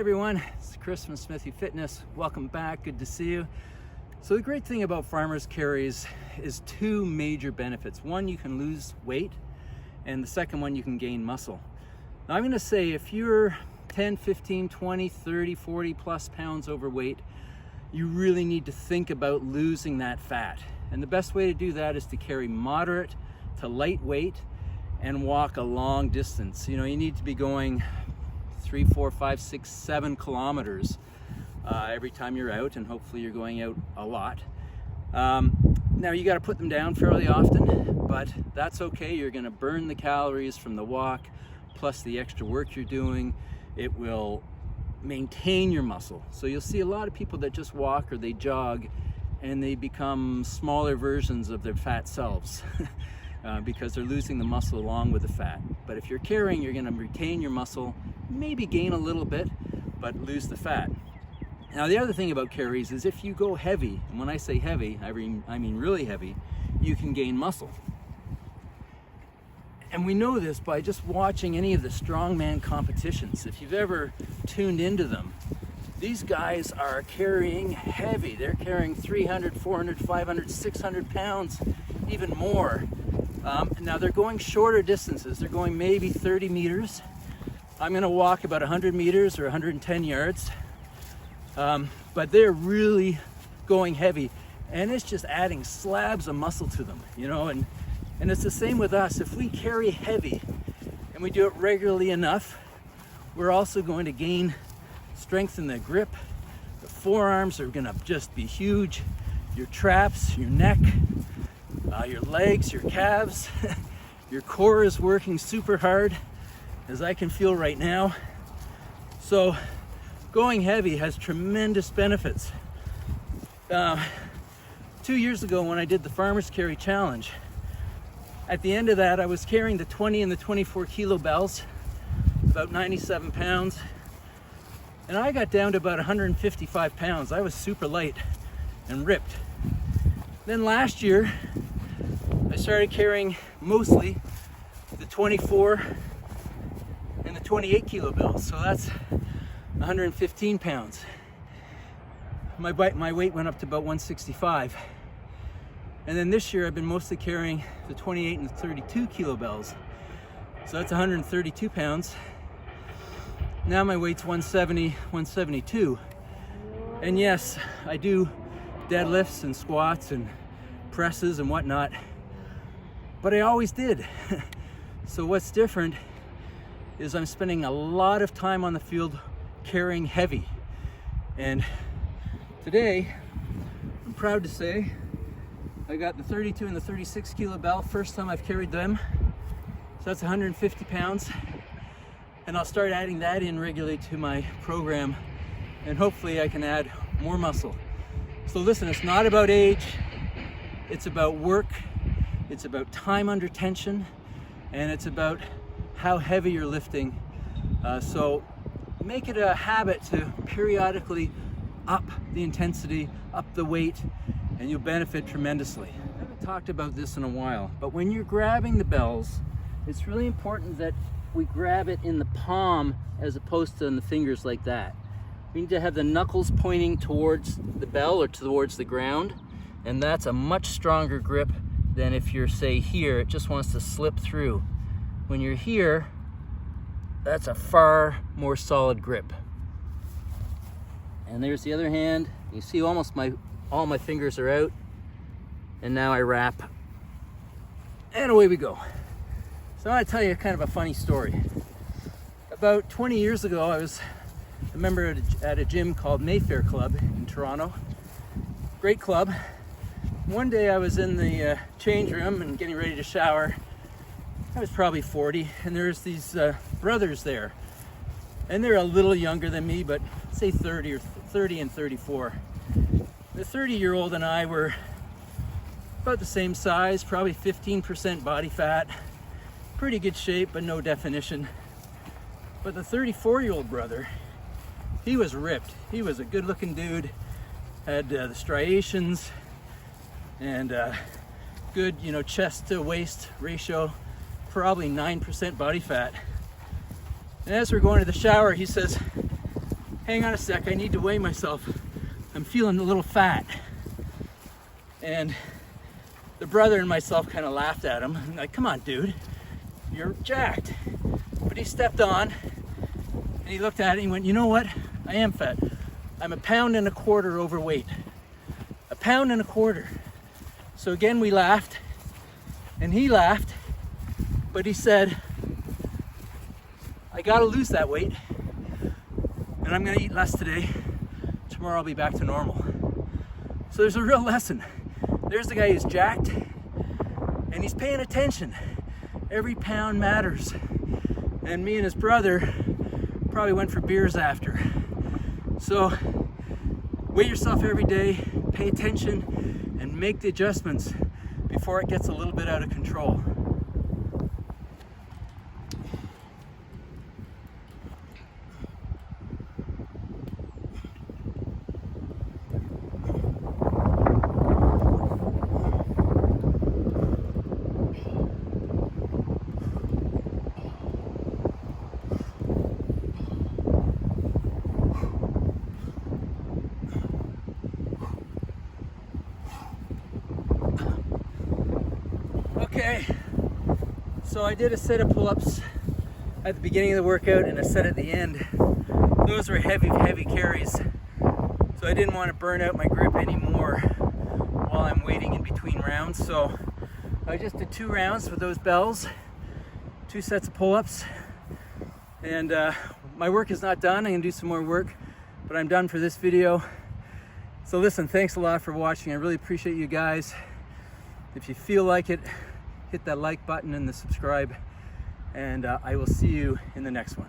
everyone, it's Chris from Smithy Fitness. Welcome back, good to see you. So the great thing about farmers carries is two major benefits. One, you can lose weight, and the second one, you can gain muscle. Now I'm gonna say if you're 10, 15, 20, 30, 40 plus pounds overweight, you really need to think about losing that fat. And the best way to do that is to carry moderate to light weight and walk a long distance. You know, you need to be going 3, 4, 5, 6, 7 kilometers every time you're out, and hopefully you're going out a lot. Now you got to put them down fairly often, but that's okay. You're going to burn the calories from the walk plus the extra work you're doing. It will maintain your muscle. So you'll see a lot of people that just walk or they jog and they become smaller versions of their fat selves because they're losing the muscle along with the fat. But if you're carrying, you're going to retain your muscle, maybe gain a little bit, but lose the fat. Now the other thing about carries is if you go heavy, and when I say heavy, I mean really heavy, you can gain muscle. And we know this by just watching any of the strongman competitions. If you've ever tuned into them, these guys are carrying heavy. They're carrying 300, 400, 500, 600 pounds, even more. Now they're going shorter distances. They're going maybe 30 meters. I'm gonna walk about 100 meters or 110 yards. But they're really going heavy, and it's just adding slabs of muscle to them, you know, and it's the same with us. If we carry heavy and we do it regularly enough, we're also going to gain strength in the grip. The forearms are gonna just be huge. Your traps, your neck, your legs, your calves, your core is working super hard, as I can feel right now. So going heavy has tremendous benefits. 2 years ago when I did the Farmers Carry Challenge, at the end of that I was carrying the 20 and the 24 kilo bells, about 97 pounds, and I got down to about 155 pounds. I was super light and ripped. Then last year I started carrying mostly the 24 and the 28 kilo bells, so that's 115 pounds. My weight went up to about 165. And then this year I've been mostly carrying the 28 and the 32 kilo bells. So that's 132 pounds. Now my weight's 170, 172. And yes, I do deadlifts and squats and presses and whatnot, but I always did. So what's different is I'm spending a lot of time on the field carrying heavy. And today, I'm proud to say, I got the 32 and the 36 kilo bell, first time I've carried them. So that's 150 pounds. And I'll start adding that in regularly to my program, and hopefully I can add more muscle. So listen, it's not about age, it's about work, it's about time under tension, and it's about how heavy you're lifting. So make it a habit to periodically up the intensity, up the weight, and you'll benefit tremendously. I haven't talked about this in a while, but when you're grabbing the bells, it's really important that we grab it in the palm as opposed to in the fingers like that. We need to have the knuckles pointing towards the bell or towards the ground, and that's a much stronger grip than if you're, say, here, it just wants to slip through. When you're here, that's a far more solid grip. And there's the other hand. You see almost all my fingers are out. And now I wrap. And away we go. So I want to tell you kind of a funny story. About 20 years ago, I was a member at a gym called Mayfair Club in Toronto. Great club. One day I was in the change room and getting ready to shower. I was probably 40, and there's these brothers there. And they're a little younger than me, but say 30 and 34. The 30-year-old and I were about the same size, probably 15% body fat, pretty good shape, but no definition. But the 34-year-old brother, he was ripped. He was a good-looking dude, had the striations and good, you know, chest to waist ratio, probably 9% body fat. And as we're going to the shower, he says, hang on a sec, I need to weigh myself. I'm feeling a little fat. And the brother and myself kind of laughed at him. I'm like, come on, dude, you're jacked. But he stepped on and he looked at it and he went, you know what? I am fat. I'm 1.25 pounds overweight. 1.25 pounds. So again, we laughed and he laughed, but he said, I gotta lose that weight and I'm gonna eat less today. Tomorrow I'll be back to normal. So there's a real lesson. There's the guy who's jacked and he's paying attention. Every pound matters. And me and his brother probably went for beers after. So weigh yourself every day, pay attention, and make the adjustments before it gets a little bit out of control. Okay, so I did a set of pull-ups at the beginning of the workout and a set at the end. Those were heavy carries, so I didn't want to burn out my grip anymore while I'm waiting in between rounds. So I just did 2 rounds with those bells, 2 sets of pull-ups, and my work is not done. I'm gonna do some more work, but I'm done for this video. So listen, thanks a lot for watching. I really appreciate you guys. If you feel like it, hit that like button and the subscribe, and I will see you in the next one.